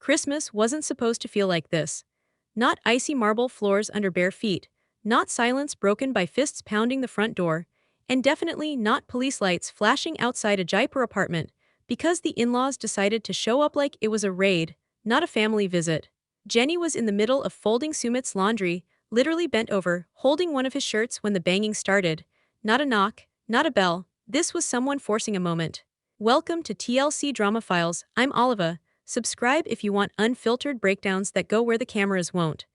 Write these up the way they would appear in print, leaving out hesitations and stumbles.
Christmas wasn't supposed to feel like this. Not icy marble floors under bare feet, not silence broken by fists pounding the front door, and definitely not police lights flashing outside a Jaipur apartment, because the in-laws decided to show up like it was a raid, not a family visit. Jenny was in the middle of folding Sumit's laundry, literally bent over, holding one of his shirts when the banging started. Not a knock, not a bell, this was someone forcing a moment. Welcome to TLC Drama Files, I'm Oliva. Subscribe if you want unfiltered breakdowns that go where the cameras won't.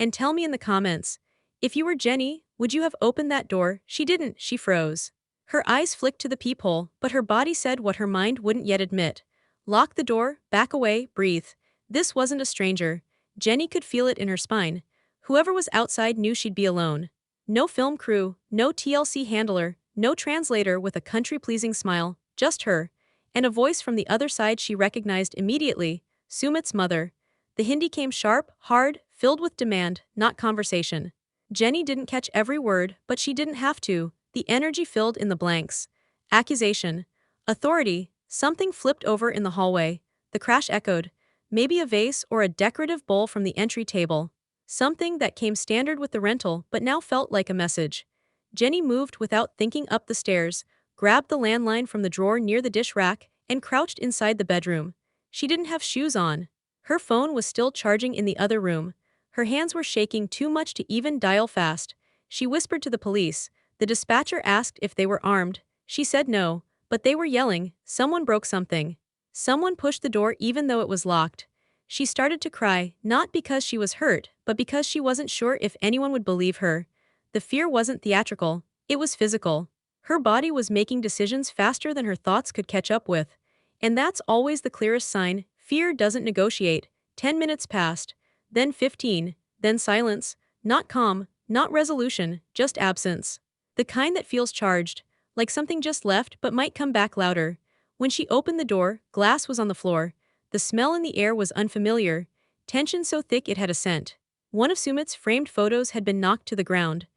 And tell me in the comments, if you were Jenny, would you have opened that door? She didn't, she froze. Her eyes flicked to the peephole, but her body said what her mind wouldn't yet admit. Lock the door, back away, breathe. This wasn't a stranger. Jenny could feel it in her spine. Whoever was outside knew she'd be alone. No film crew, no TLC handler, no translator with a country-pleasing smile, just her. And a voice from the other side she recognized immediately, Sumit's mother. The Hindi came sharp, hard, filled with demand, not conversation. Jenny didn't catch every word, but she didn't have to. The energy filled in the blanks. Accusation. Authority. Something flipped over in the hallway. The crash echoed. Maybe a vase or a decorative bowl from the entry table. Something that came standard with the rental but now felt like a message. Jenny moved without thinking up the stairs, grabbed the landline from the drawer near the dish rack, and crouched inside the bedroom. She didn't have shoes on. Her phone was still charging in the other room. Her hands were shaking too much to even dial fast. She whispered to the police. The dispatcher asked if they were armed. She said no, but they were yelling, someone broke something. Someone pushed the door even though it was locked. She started to cry, not because she was hurt, but because she wasn't sure if anyone would believe her. The fear wasn't theatrical, it was physical. Her body was making decisions faster than her thoughts could catch up with. And that's always the clearest sign. Fear doesn't negotiate. 10 minutes passed, then 15, then silence, not calm, not resolution, just absence. The kind that feels charged, like something just left but might come back louder. When she opened the door, glass was on the floor. The smell in the air was unfamiliar, tension so thick it had a scent. One of Sumit's framed photos had been knocked to the ground.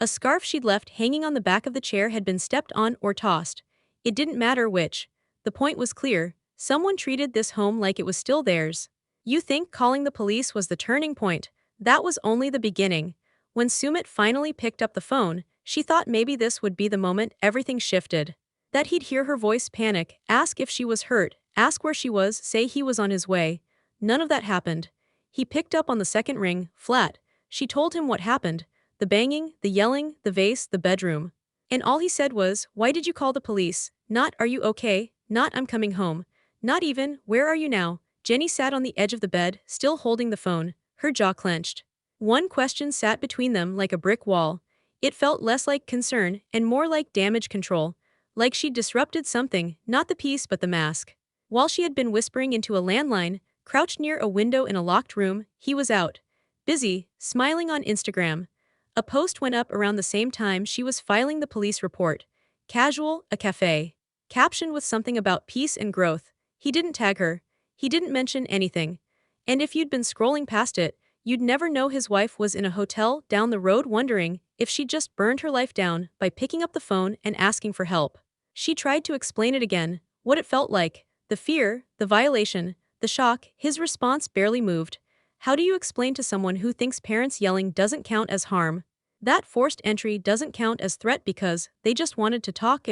A scarf she'd left hanging on the back of the chair had been stepped on or tossed. It didn't matter which. The point was clear. Someone treated this home like it was still theirs. You think calling the police was the turning point? That was only the beginning. When Sumit finally picked up the phone, she thought maybe this would be the moment everything shifted. That he'd hear her voice panic, ask if she was hurt, ask where she was, say he was on his way. None of that happened. He picked up on the second ring, flat. She told him what happened. The banging, the yelling, the vase, the bedroom. And all he said was, why did you call the police? Not, are you okay? Not, I'm coming home. Not even, where are you now? Jenny sat on the edge of the bed, still holding the phone, her jaw clenched. One question sat between them like a brick wall. It felt less like concern and more like damage control. Like she'd disrupted something, not the piece but the mask. While she had been whispering into a landline, crouched near a window in a locked room, he was out. Busy, smiling on Instagram. A post went up around the same time she was filing the police report. Casual, a cafe. Captioned with something about peace and growth. He didn't tag her. He didn't mention anything. And if you'd been scrolling past it, you'd never know his wife was in a hotel down the road wondering if she'd just burned her life down by picking up the phone and asking for help. She tried to explain it again, what it felt like, the fear, the violation, the shock. His response barely moved. How do you explain to someone who thinks parents yelling doesn't count as harm? That forced entry doesn't count as threat because they just wanted to talk.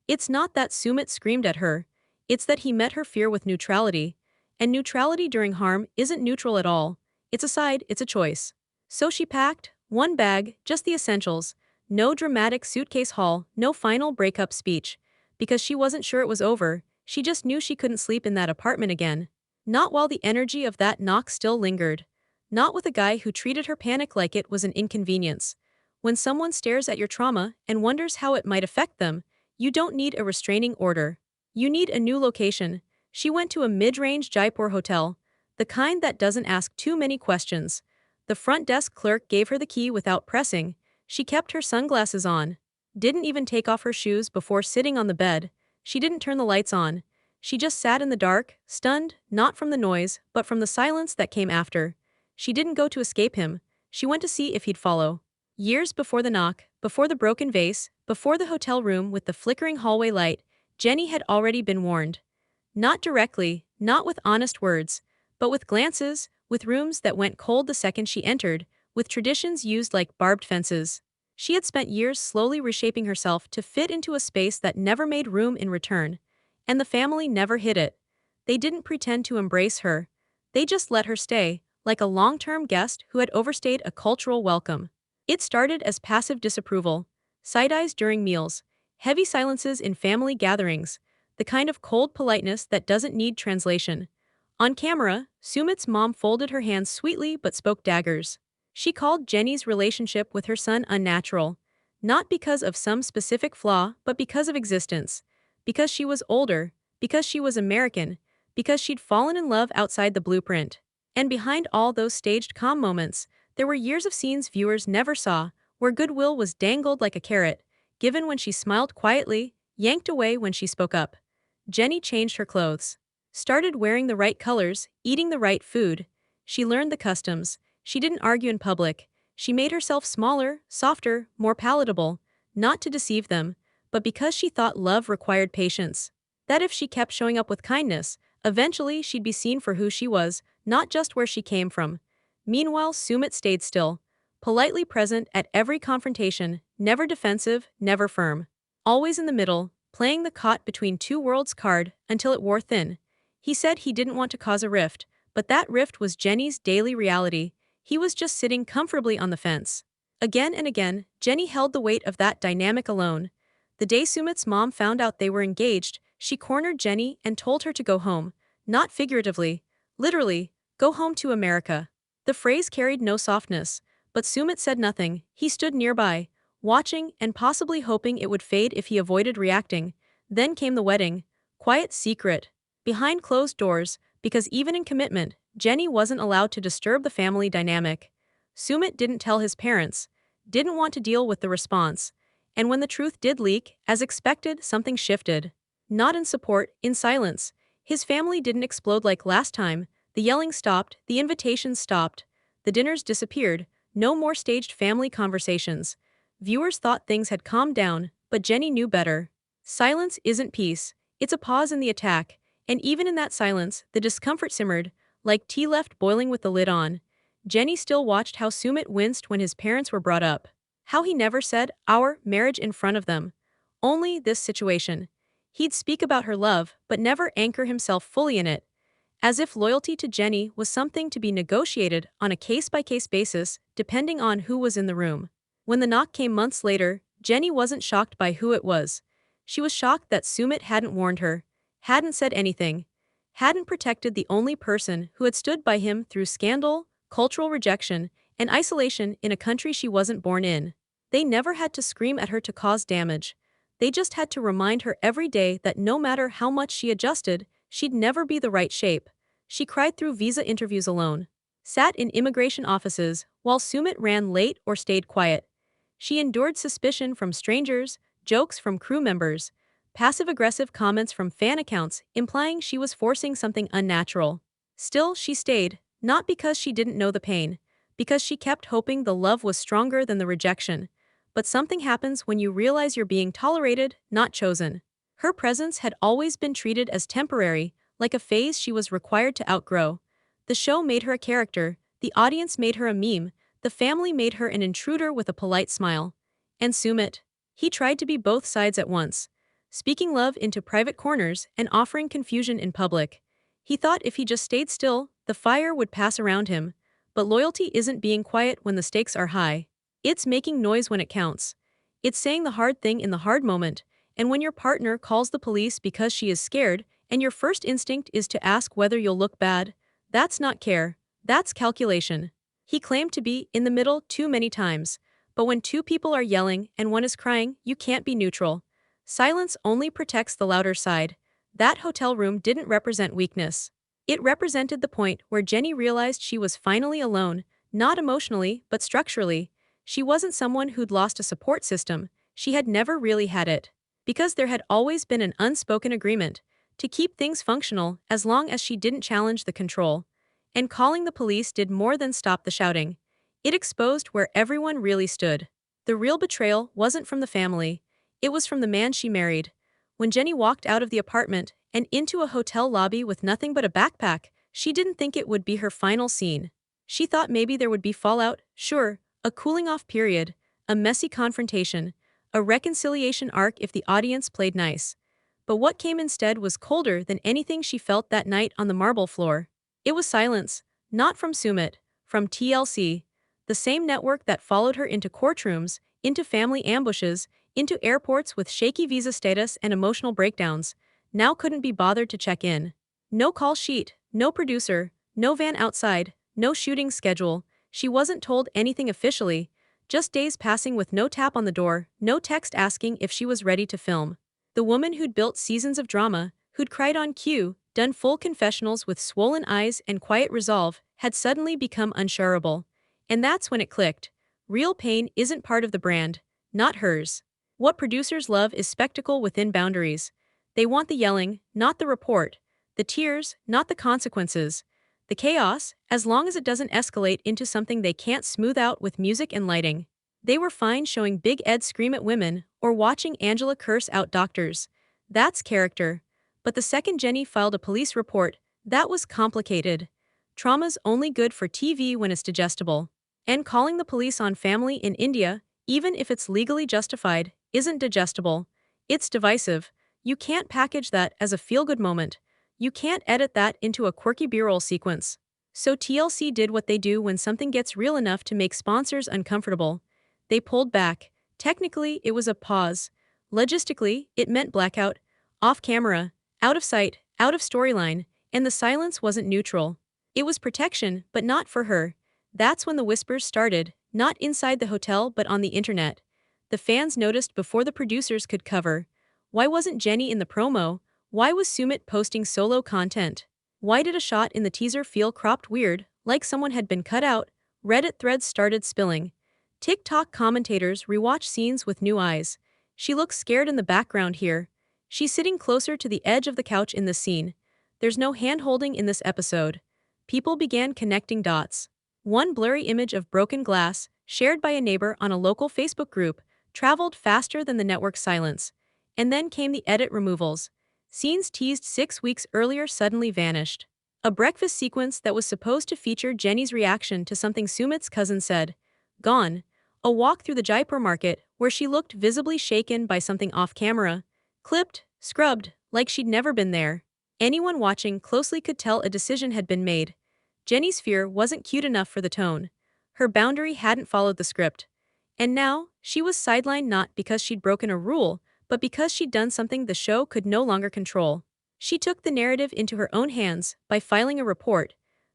It's not that Sumit screamed at her. It's that he met her fear with neutrality. And neutrality during harm isn't neutral at all. It's a side, it's a choice. So she packed, one bag, just the essentials. No dramatic suitcase haul, no final breakup speech. Because she wasn't sure it was over, she just knew she couldn't sleep in that apartment again. Not while the energy of that knock still lingered. Not with a guy who treated her panic like it was an inconvenience. When someone stares at your trauma and wonders how it might affect them, you don't need a restraining order. You need a new location. She went to a mid-range Jaipur hotel, the kind that doesn't ask too many questions. The front desk clerk gave her the key without pressing. She kept her sunglasses on. Didn't even take off her shoes before sitting on the bed. She didn't turn the lights on. She just sat in the dark, stunned, not from the noise, but from the silence that came after. She didn't go to escape him. She went to see if he'd follow. Years before the knock, before the broken vase, before the hotel room with the flickering hallway light, Jenny had already been warned. Not directly, not with honest words, but with glances, with rooms that went cold the second she entered, with traditions used like barbed fences. She had spent years slowly reshaping herself to fit into a space that never made room in return. And the family never hid it. They didn't pretend to embrace her. They just let her stay, like a long-term guest who had overstayed a cultural welcome. It started as passive disapproval, side-eyes during meals, heavy silences in family gatherings, the kind of cold politeness that doesn't need translation. On camera, Sumit's mom folded her hands sweetly but spoke daggers. She called Jenny's relationship with her son unnatural, not because of some specific flaw, but because of existence. Because she was older, because she was American, because she'd fallen in love outside the blueprint. And behind all those staged calm moments, there were years of scenes viewers never saw, where goodwill was dangled like a carrot, given when she smiled quietly, yanked away when she spoke up. Jenny changed her clothes, started wearing the right colors, eating the right food. She learned the customs. She didn't argue in public. She made herself smaller, softer, more palatable, not to deceive them, but because she thought love required patience. That if she kept showing up with kindness, eventually she'd be seen for who she was, not just where she came from. Meanwhile, Sumit stayed still, politely present at every confrontation, never defensive, never firm. Always in the middle, playing the caught between two worlds card until it wore thin. He said he didn't want to cause a rift, but that rift was Jenny's daily reality. He was just sitting comfortably on the fence. Again and again, Jenny held the weight of that dynamic alone. The day Sumit's mom found out they were engaged, she cornered Jenny and told her to go home. Not figuratively, literally, go home to America. The phrase carried no softness, but Sumit said nothing. He stood nearby, watching and possibly hoping it would fade if he avoided reacting. Then came the wedding. Quiet, secret, behind closed doors, because even in commitment, Jenny wasn't allowed to disturb the family dynamic. Sumit didn't tell his parents, didn't want to deal with the response. And when the truth did leak, as expected, something shifted. Not in support, in silence. His family didn't explode like last time. The yelling stopped, the invitations stopped, the dinners disappeared, no more staged family conversations. Viewers thought things had calmed down, but Jenny knew better. Silence isn't peace, it's a pause in the attack, and even in that silence, the discomfort simmered, like tea left boiling with the lid on. Jenny still watched how Sumit winced when his parents were brought up. How he never said, "our marriage" in front of them. Only this situation. He'd speak about her love, but never anchor himself fully in it. As if loyalty to Jenny was something to be negotiated on a case-by-case basis, depending on who was in the room. When the knock came months later, Jenny wasn't shocked by who it was. She was shocked that Sumit hadn't warned her, hadn't said anything, hadn't protected the only person who had stood by him through scandal, cultural rejection, and isolation in a country she wasn't born in. They never had to scream at her to cause damage. They just had to remind her every day that no matter how much she adjusted, she'd never be the right shape. She cried through visa interviews alone, sat in immigration offices while Sumit ran late or stayed quiet. She endured suspicion from strangers, jokes from crew members, passive-aggressive comments from fan accounts implying she was forcing something unnatural. Still, she stayed, not because she didn't know the pain, because she kept hoping the love was stronger than the rejection. But something happens when you realize you're being tolerated, not chosen. Her presence had always been treated as temporary, like a phase she was required to outgrow. The show made her a character, the audience made her a meme, the family made her an intruder with a polite smile. And Sumit? He tried to be both sides at once, speaking love into private corners and offering confusion in public. He thought if he just stayed still, the fire would pass around him. But loyalty isn't being quiet when the stakes are high. It's making noise when it counts. It's saying the hard thing in the hard moment, and when your partner calls the police because she is scared, and your first instinct is to ask whether you'll look bad, that's not care, that's calculation. He claimed to be in the middle too many times, but when two people are yelling and one is crying, you can't be neutral. Silence only protects the louder side. That hotel room didn't represent weakness. It represented the point where Jenny realized she was finally alone, not emotionally, but structurally. She wasn't someone who'd lost a support system, she had never really had it. Because there had always been an unspoken agreement to keep things functional as long as she didn't challenge the control. And calling the police did more than stop the shouting. It exposed where everyone really stood. The real betrayal wasn't from the family, it was from the man she married. When Jenny walked out of the apartment and into a hotel lobby with nothing but a backpack, She didn't think it would be her final scene. She thought maybe there would be fallout, sure, a cooling off period, a messy confrontation, a reconciliation arc if the audience played nice. But what came instead was colder than anything she felt that night on the marble floor. It was silence, not from Sumit, from TLC, the same network that followed her into courtrooms, into family ambushes, into airports with shaky visa status and emotional breakdowns, now couldn't be bothered to check in. No call sheet, no producer, no van outside, no shooting schedule. She wasn't told anything officially, just days passing with no tap on the door, no text asking if she was ready to film. The woman who'd built seasons of drama, who'd cried on cue, done full confessionals with swollen eyes and quiet resolve, had suddenly become unshareable. And that's when it clicked. Real pain isn't part of the brand, not hers. What producers love is spectacle within boundaries. They want the yelling, not the report, the tears, not the consequences, the chaos, as long as it doesn't escalate into something they can't smooth out with music and lighting. They were fine showing Big Ed scream at women or watching Angela curse out doctors. That's character. But the second Jenny filed a police report, that was complicated. Trauma's only good for TV when it's digestible. And calling the police on family in India, even if it's legally justified, isn't digestible. It's divisive. You can't package that as a feel-good moment. You can't edit that into a quirky B-roll sequence. So TLC did what they do when something gets real enough to make sponsors uncomfortable. They pulled back. Technically, it was a pause. Logistically, it meant blackout. Off camera, out of sight, out of storyline, and the silence wasn't neutral. It was protection, but not for her. That's when the whispers started, not inside the hotel but on the internet. The fans noticed before the producers could cover. Why wasn't Jenny in the promo? Why was Sumit posting solo content? Why did a shot in the teaser feel cropped weird, like someone had been cut out? Reddit threads started spilling. TikTok commentators rewatch scenes with new eyes. She looks scared in the background here. She's sitting closer to the edge of the couch in this scene. There's no hand-holding in this episode. People began connecting dots. One blurry image of broken glass, shared by a neighbor on a local Facebook group, traveled faster than the network's silence. And then came the edit removals. Scenes teased 6 weeks earlier suddenly vanished. A breakfast sequence that was supposed to feature Jenny's reaction to something Sumit's cousin said. Gone. A walk through the Jaipur market, where she looked visibly shaken by something off-camera. Clipped, scrubbed, like she'd never been there. Anyone watching closely could tell a decision had been made. Jenny's fear wasn't cute enough for the tone. Her boundary hadn't followed the script. And now, she was sidelined not because she'd broken a rule, but because she'd done something the show could no longer control. She took the narrative into her own hands by filing a report.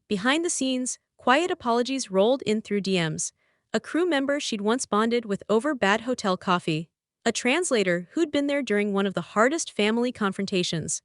Behind the scenes, quiet apologies rolled in through DMs. A crew member she'd once bonded with over bad hotel coffee. A translator who'd been there during one of the hardest family confrontations.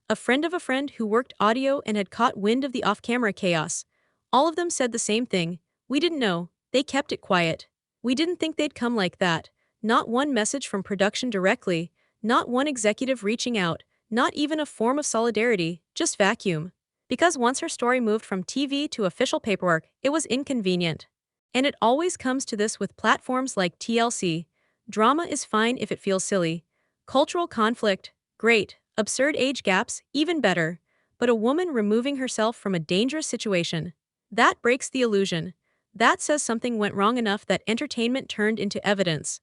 A friend of a friend who worked audio and had caught wind of the off-camera chaos. All of them said the same thing. We didn't know. They kept it quiet. We didn't think they'd come like that. Not one message from production directly, not one executive reaching out, not even a form of solidarity, just vacuum. Because once her story moved from TV to official paperwork, it was inconvenient. And it always comes to this with platforms like TLC. Drama is fine if it feels silly. Cultural conflict, great. Absurd age gaps, even better. But a woman removing herself from a dangerous situation. That breaks the illusion. That says something went wrong enough that entertainment turned into evidence.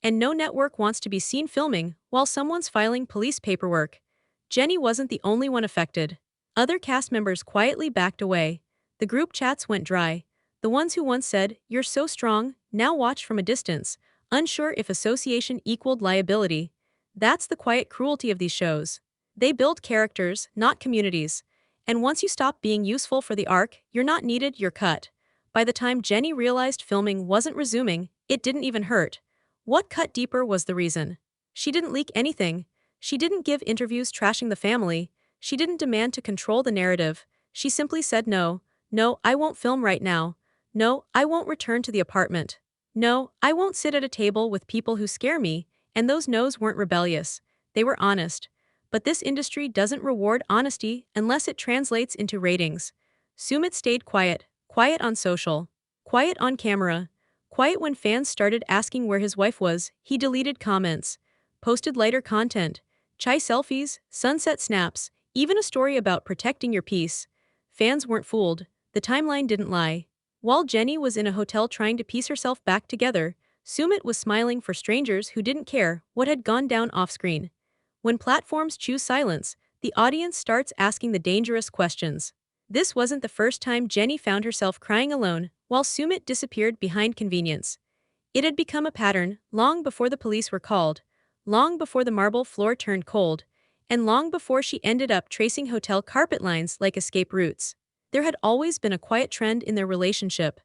And no network wants to be seen filming while someone's filing police paperwork. Jenny wasn't the only one affected. Other cast members quietly backed away. The group chats went dry. The ones who once said, "You're so strong," now watched from a distance, unsure if association equaled liability. That's the quiet cruelty of these shows. They build characters, not communities. And once you stop being useful for the arc, you're not needed, you're cut. By the time Jenny realized filming wasn't resuming, it didn't even hurt. What cut deeper was the reason. She didn't leak anything. She didn't give interviews trashing the family. She didn't demand to control the narrative. She simply said no. No, I won't film right now. No, I won't return to the apartment. No, I won't sit at a table with people who scare me. And those no's weren't rebellious. They were honest. But this industry doesn't reward honesty unless it translates into ratings. Sumit stayed quiet. Quiet on social. Quiet on camera. Quiet when fans started asking where his wife was. He deleted comments. Posted lighter content. Chai selfies, sunset snaps, even a story about protecting your peace. fans weren't fooled, the timeline didn't lie. While Jenny was in a hotel trying to piece herself back together, Sumit was smiling for strangers who didn't care what had gone down off-screen. When platforms choose silence, the audience starts asking the dangerous questions. This wasn't the first time Jenny found herself crying alone while Sumit disappeared behind convenience. It had become a pattern long before the police were called, long before the marble floor turned cold, and long before she ended up tracing hotel carpet lines like escape routes. There had always been a quiet trend in their relationship.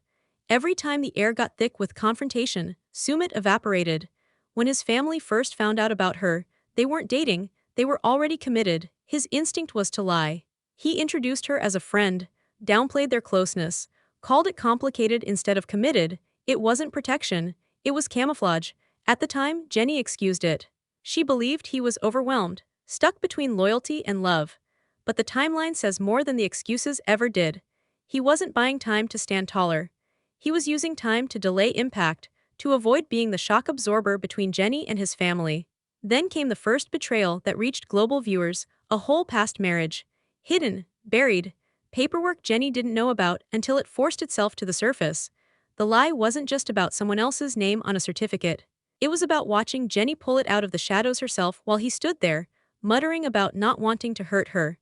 Every time the air got thick with confrontation, Sumit evaporated. When his family first found out about her, they weren't dating, they were already committed. His instinct was to lie. He introduced her as a friend, downplayed their closeness, called it complicated instead of committed. It wasn't protection, it was camouflage. At the time, Jenny excused it. She believed he was overwhelmed, stuck between loyalty and love. But the timeline says more than the excuses ever did. He wasn't buying time to stand taller. He was using time to delay impact, to avoid being the shock absorber between Jenny and his family. Then came the first betrayal that reached global viewers, a whole past marriage. Hidden, buried, paperwork Jenny didn't know about until it forced itself to the surface. The lie wasn't just about someone else's name on a certificate. It was about watching Jenny pull it out of the shadows herself while he stood there, muttering about not wanting to hurt her.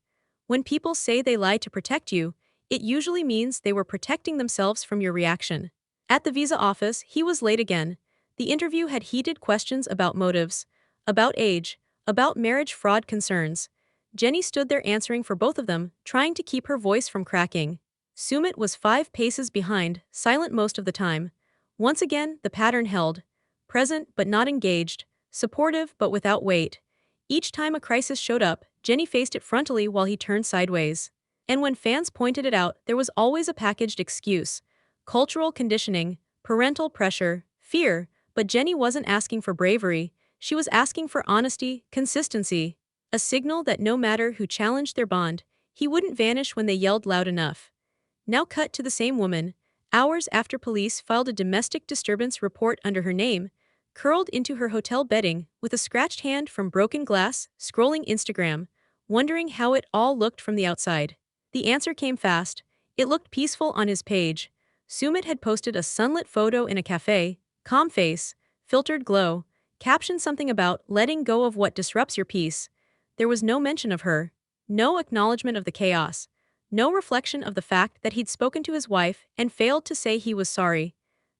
When people say they lie to protect you, it usually means they were protecting themselves from your reaction. At the visa office, he was late again. The interview had heated questions about motives, about age, about marriage fraud concerns. Jenny stood there answering for both of them, trying to keep her voice from cracking. Sumit was 5 paces behind, silent most of the time. Once again, the pattern held. Present but not engaged, supportive but without weight. Each time a crisis showed up, Jenny faced it frontally while he turned sideways. And when fans pointed it out, there was always a packaged excuse. Cultural conditioning, parental pressure, fear, but Jenny wasn't asking for bravery, she was asking for honesty, consistency. A signal that no matter who challenged their bond, he wouldn't vanish when they yelled loud enough. Now cut to the same woman, hours after police filed a domestic disturbance report under her name, curled into her hotel bedding with a scratched hand from broken glass, scrolling Instagram, wondering how it all looked from the outside. The answer came fast. It looked peaceful on his page. Sumit had posted a sunlit photo in a cafe, calm face, filtered glow, captioned something about letting go of what disrupts your peace. There was no mention of her, no acknowledgement of the chaos, no reflection of the fact that he'd spoken to his wife and failed to say he was sorry.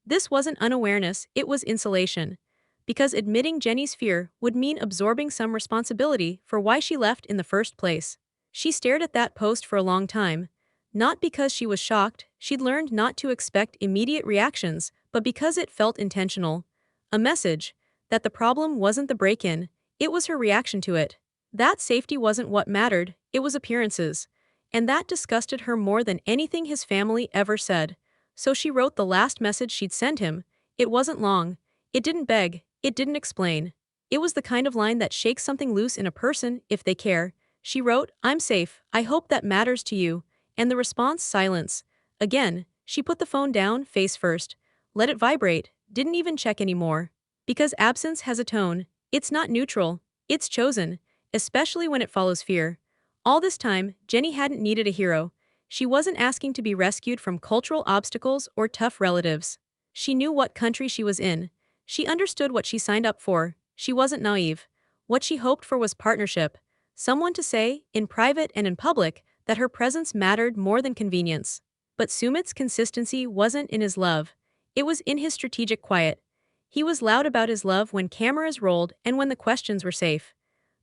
This wasn't unawareness, it was insulation. Because admitting Jenny's fear would mean absorbing some responsibility for why she left in the first place. She stared at that post for a long time. Not because she was shocked, she'd learned not to expect immediate reactions, but because it felt intentional. A message that the problem wasn't the break-in, it was her reaction to it. That safety wasn't what mattered, it was appearances. And that disgusted her more than anything his family ever said. So she wrote the last message she'd send him. It wasn't long. It didn't beg. It didn't explain. It was the kind of line that shakes something loose in a person if they care. She wrote, "I'm safe, I hope that matters to you." And the response, silence. Again, she put the phone down, face first. Let it vibrate, didn't even check anymore. Because absence has a tone. It's not neutral. It's chosen. Especially when it follows fear. All this time, Jenny hadn't needed a hero. She wasn't asking to be rescued from cultural obstacles or tough relatives. She knew what country she was in. She understood what she signed up for. She wasn't naive. What she hoped for was partnership. Someone to say, in private and in public, that her presence mattered more than convenience. But Sumit's consistency wasn't in his love. It was in his strategic quiet. He was loud about his love when cameras rolled and when the questions were safe.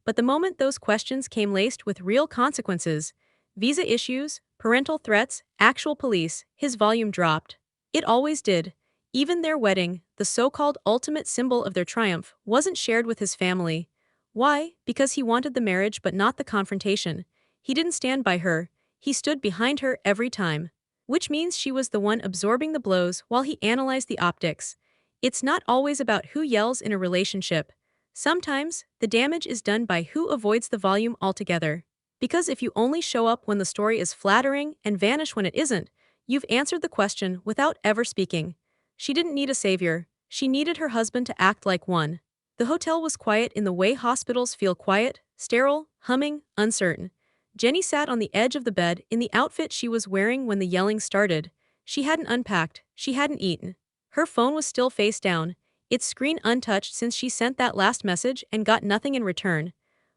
But the moment those questions came laced with real consequences, visa issues, parental threats, actual police, his volume dropped. It always did. Even their wedding, the so-called ultimate symbol of their triumph, wasn't shared with his family. Why? Because he wanted the marriage but not the confrontation. He didn't stand by her, he stood behind her every time. Which means she was the one absorbing the blows while he analyzed the optics. It's not always about who yells in a relationship. Sometimes, the damage is done by who avoids the volume altogether. Because if you only show up when the story is flattering and vanish when it isn't, you've answered the question without ever speaking. She didn't need a savior, she needed her husband to act like one. The hotel was quiet in the way hospitals feel quiet, sterile, humming, uncertain. Jenny sat on the edge of the bed in the outfit she was wearing when the yelling started. She hadn't unpacked, she hadn't eaten. Her phone was still face down, its screen untouched since she sent that last message and got nothing in return.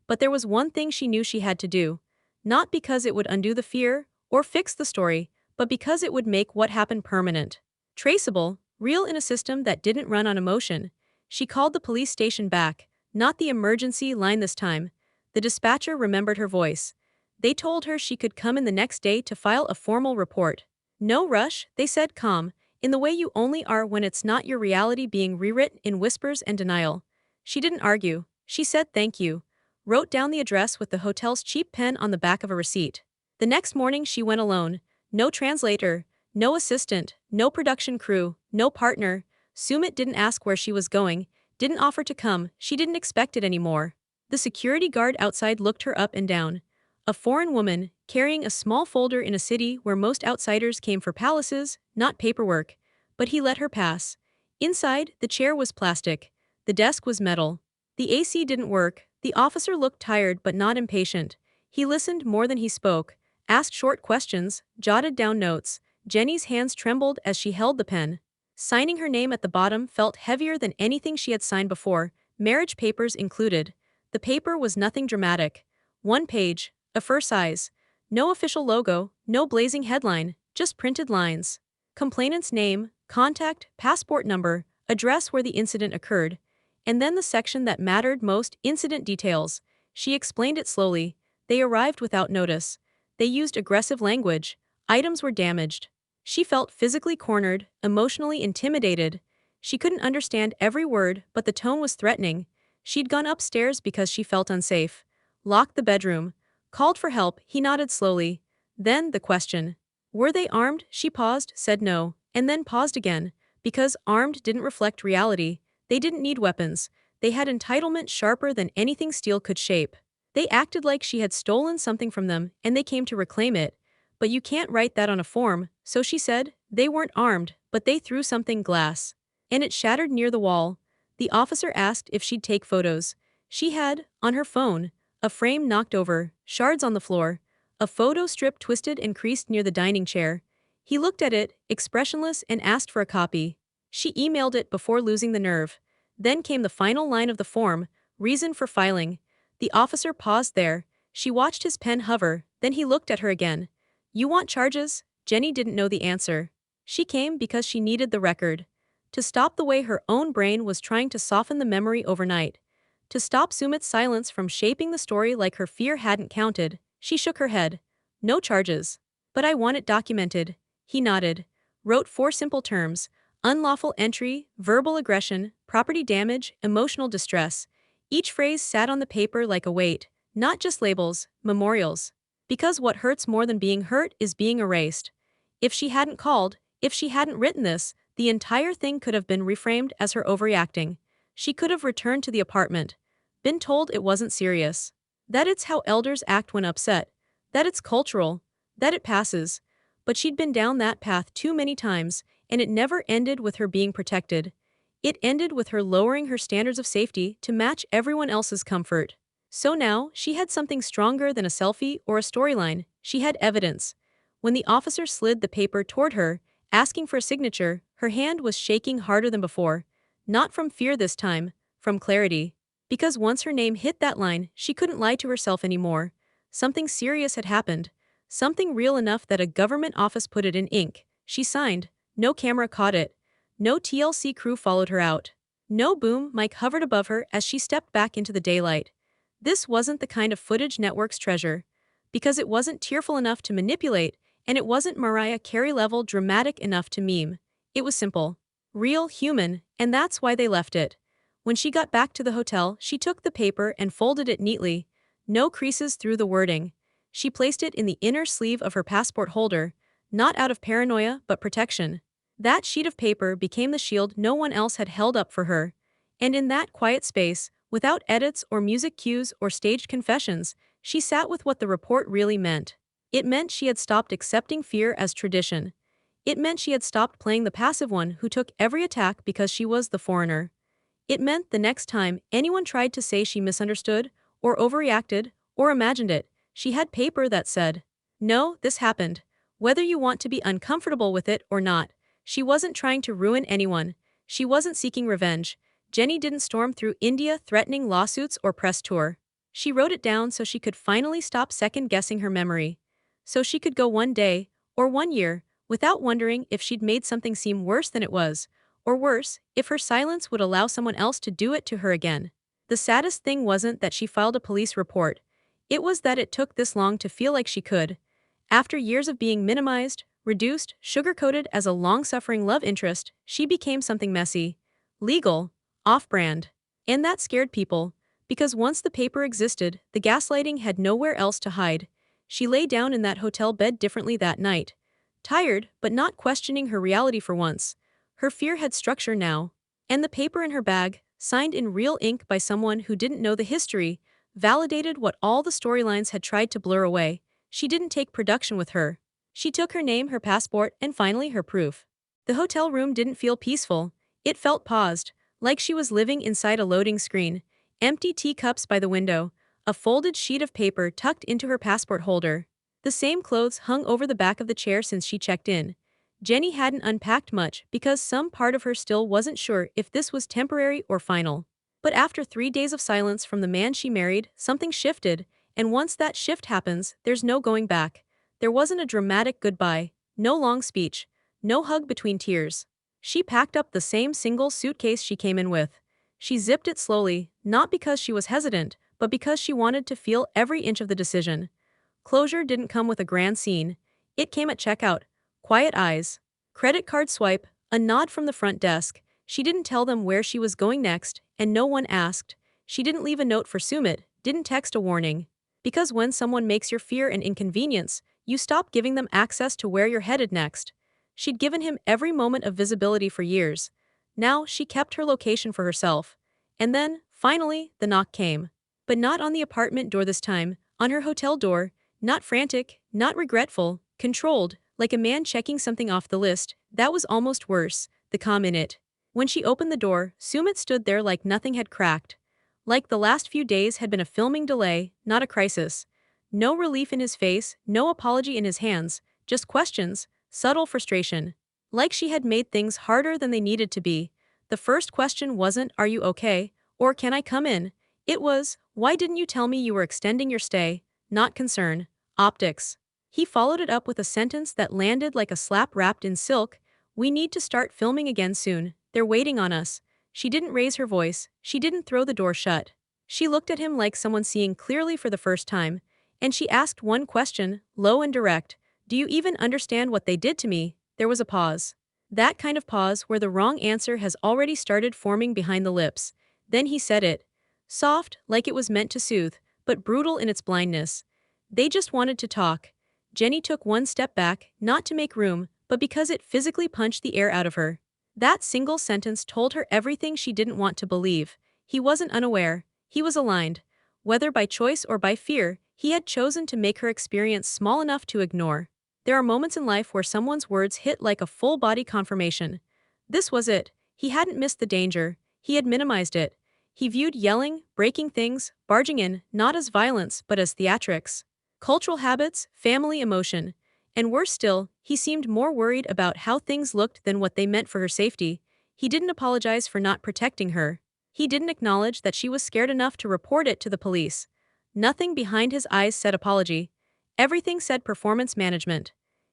But there was one thing she knew she had to do. Not because it would undo the fear, or fix the story, but because it would make what happened permanent. Traceable, real in a system that didn't run on emotion. She called the police station back, not the emergency line this time. The dispatcher remembered her voice. They told her she could come in the next day to file a formal report. No rush, they said, calm, in the way you only are when it's not your reality being rewritten in whispers and denial. She didn't argue. She said thank you. Wrote down the address with the hotel's cheap pen on the back of a receipt. The next morning she went alone. No translator, no assistant, no production crew, no partner. Sumit didn't ask where she was going, didn't offer to come, she didn't expect it anymore. The security guard outside looked her up and down. A foreign woman, carrying a small folder in a city where most outsiders came for palaces, not paperwork. But he let her pass. Inside, the chair was plastic. The desk was metal. The AC didn't work. The officer looked tired but not impatient. He listened more than he spoke, asked short questions, jotted down notes. Jenny's hands trembled as she held the pen. Signing her name at the bottom felt heavier than anything she had signed before, marriage papers included. The paper was nothing dramatic. One page, A4 size. No official logo, no blazing headline, just printed lines. Complainant's name, contact, passport number, address where the incident occurred. And then the section that mattered most, incident details. She explained it slowly. They arrived without notice. They used aggressive language. Items were damaged. She felt physically cornered, emotionally intimidated. She couldn't understand every word, but the tone was threatening. She'd gone upstairs because she felt unsafe. Locked the bedroom. Called for help, he nodded slowly. Then, the question. Were they armed? She paused, said no, and then paused again. Because armed didn't reflect reality. They didn't need weapons. They had entitlement sharper than anything steel could shape. They acted like she had stolen something from them, and they came to reclaim it. But you can't write that on a form, so she said, they weren't armed, but they threw something glass. And it shattered near the wall. The officer asked if she'd take photos. She had, on her phone, a frame knocked over, shards on the floor, a photo strip twisted and creased near the dining chair. He looked at it, expressionless, and asked for a copy. She emailed it before losing the nerve. Then came the final line of the form, reason for filing. The officer paused there. She watched his pen hover, then he looked at her again. You want charges? Jenny didn't know the answer. She came because she needed the record. To stop the way her own brain was trying to soften the memory overnight. To stop Sumit's silence from shaping the story like her fear hadn't counted. She shook her head. No charges. But I want it documented. He nodded. Wrote 4 simple terms. Unlawful entry, verbal aggression, property damage, emotional distress. Each phrase sat on the paper like a weight. Not just labels, memorials. Because what hurts more than being hurt is being erased. If she hadn't called, if she hadn't written this, the entire thing could have been reframed as her overreacting. She could have returned to the apartment. Been told it wasn't serious. That it's how elders act when upset. That it's cultural. That it passes. But she'd been down that path too many times, and it never ended with her being protected. It ended with her lowering her standards of safety to match everyone else's comfort. So now, she had something stronger than a selfie or a storyline. She had evidence. When the officer slid the paper toward her, asking for a signature, her hand was shaking harder than before. Not from fear this time, from clarity. Because once her name hit that line, she couldn't lie to herself anymore. Something serious had happened. Something real enough that a government office put it in ink. She signed. No camera caught it. No TLC crew followed her out. No boom mic hovered above her as she stepped back into the daylight. This wasn't the kind of footage networks treasure. Because it wasn't tearful enough to manipulate, and it wasn't Mariah Carey level dramatic enough to meme. It was simple. Real, human, and that's why they left it. When she got back to the hotel, she took the paper and folded it neatly. No creases through the wording. She placed it in the inner sleeve of her passport holder, not out of paranoia but protection. That sheet of paper became the shield no one else had held up for her. And in that quiet space, without edits or music cues or staged confessions, she sat with what the report really meant. It meant she had stopped accepting fear as tradition. It meant she had stopped playing the passive one who took every attack because she was the foreigner. It meant the next time anyone tried to say she misunderstood, or overreacted, or imagined it, She had paper that said, "No, this happened. Whether you want to be uncomfortable with it or not." She wasn't trying to ruin anyone. She wasn't seeking revenge. Jenny didn't storm through India threatening lawsuits or press tour. She wrote it down so she could finally stop second-guessing her memory. So she could go one day, or 1 year, without wondering if she'd made something seem worse than it was, or worse, if her silence would allow someone else to do it to her again. The saddest thing wasn't that she filed a police report. It was that it took this long to feel like she could. After years of being minimized, reduced, sugar-coated as a long-suffering love interest, she became something messy, legal, off-brand. And that scared people, because once the paper existed, the gaslighting had nowhere else to hide. She lay down in that hotel bed differently that night. Tired, but not questioning her reality for once. Her fear had structure now. And the paper in her bag, signed in real ink by someone who didn't know the history, validated what all the storylines had tried to blur away. She didn't take production with her. She took her name, her passport, and finally her proof. The hotel room didn't feel peaceful. It felt paused, like she was living inside a loading screen. Empty teacups by the window, a folded sheet of paper tucked into her passport holder. The same clothes hung over the back of the chair since she checked in. Jenny hadn't unpacked much because some part of her still wasn't sure if this was temporary or final. But after 3 days of silence from the man she married, something shifted, and once that shift happens, there's no going back. There wasn't a dramatic goodbye, no long speech, no hug between tears. She packed up the same single suitcase she came in with. She zipped it slowly, not because she was hesitant, but because she wanted to feel every inch of the decision. Closure didn't come with a grand scene. It came at checkout. Quiet eyes. Credit card swipe, a nod from the front desk. She didn't tell them where she was going next, and no one asked. She didn't leave a note for Sumit, didn't text a warning. Because when someone makes your fear an inconvenience, you stop giving them access to where you're headed next. She'd given him every moment of visibility for years. Now she kept her location for herself. And then, finally, the knock came. But not on the apartment door this time, on her hotel door, not frantic, not regretful, controlled, like a man checking something off the list. That was almost worse, the calm in it. When she opened the door, Sumit stood there like nothing had cracked. Like the last few days had been a filming delay, not a crisis. No relief in his face, no apology in his hands, just questions, subtle frustration. Like she had made things harder than they needed to be. The first question wasn't, "Are you okay?" or "Can I come in?" It was, "Why didn't you tell me you were extending your stay?" Not concern. Optics. He followed it up with a sentence that landed like a slap wrapped in silk. "We need to start filming again soon. They're waiting on us." She didn't raise her voice. She didn't throw the door shut. She looked at him like someone seeing clearly for the first time. And she asked one question, low and direct. "Do you even understand what they did to me?" There was a pause. That kind of pause where the wrong answer has already started forming behind the lips. Then he said it. Soft, like it was meant to soothe, but brutal in its blindness. "They just wanted to talk." Jenny took one step back, not to make room, but because it physically punched the air out of her. That single sentence told her everything she didn't want to believe. He wasn't unaware. He was aligned. Whether by choice or by fear, he had chosen to make her experience small enough to ignore. There are moments in life where someone's words hit like a full-body confirmation. This was it. He hadn't missed the danger. He had minimized it. He viewed yelling, breaking things, barging in, not as violence but as theatrics. Cultural habits, family emotion. And worse still, he seemed more worried about how things looked than what they meant for her safety. He didn't apologize for not protecting her. He didn't acknowledge that she was scared enough to report it to the police. Nothing behind his eyes said apology. Everything said performance management.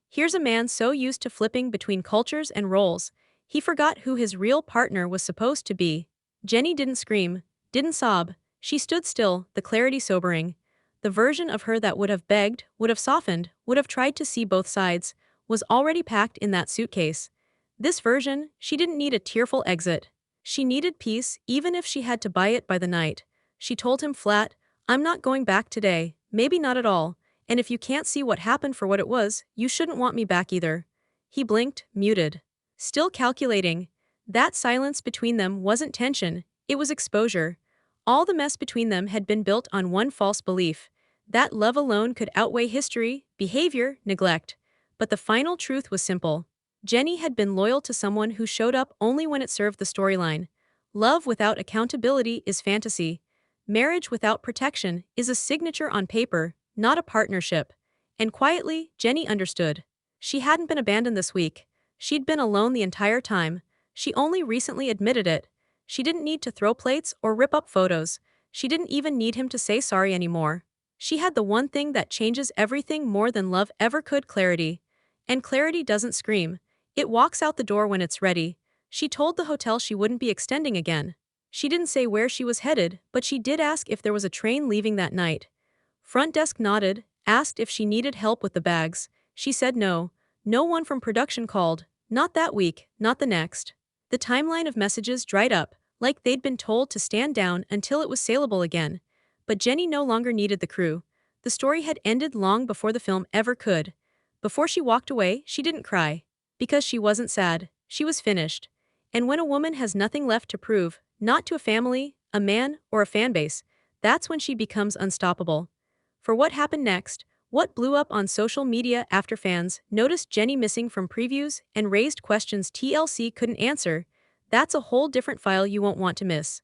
Here's a man so used to flipping between cultures and roles, he forgot who his real partner was supposed to be. Jenny didn't scream, didn't sob. She stood still, the clarity sobering. The version of her that would have begged, would have softened, would have tried to see both sides, was already packed in that suitcase. This version, she didn't need a tearful exit. She needed peace, even if she had to buy it by the night. She told him flat, "I'm not going back today, maybe not at all, and if you can't see what happened for what it was, you shouldn't want me back either." He blinked, muted. Still calculating. That silence between them wasn't tension, it was exposure. All the mess between them had been built on one false belief. That love alone could outweigh history, behavior, neglect. But the final truth was simple. Jenny had been loyal to someone who showed up only when it served the storyline. Love without accountability is fantasy. Marriage without protection is a signature on paper, not a partnership. And quietly, Jenny understood. She hadn't been abandoned this week. She'd been alone the entire time. She only recently admitted it. She didn't need to throw plates or rip up photos. She didn't even need him to say sorry anymore. She had the one thing that changes everything more than love ever could: clarity. And clarity doesn't scream. It walks out the door when it's ready. She told the hotel she wouldn't be extending again. She didn't say where she was headed, but she did ask if there was a train leaving that night. Front desk nodded, asked if she needed help with the bags. She said no. No one from production called. Not that week, not the next. The timeline of messages dried up, like they'd been told to stand down until it was saleable again. But Jenny no longer needed the crew. The story had ended long before the film ever could. Before she walked away, she didn't cry. Because she wasn't sad. She was finished. And when a woman has nothing left to prove, not to a family, a man, or a fanbase, that's when she becomes unstoppable. For what happened next, what blew up on social media after fans noticed Jenny missing from previews and raised questions TLC couldn't answer, that's a whole different file you won't want to miss.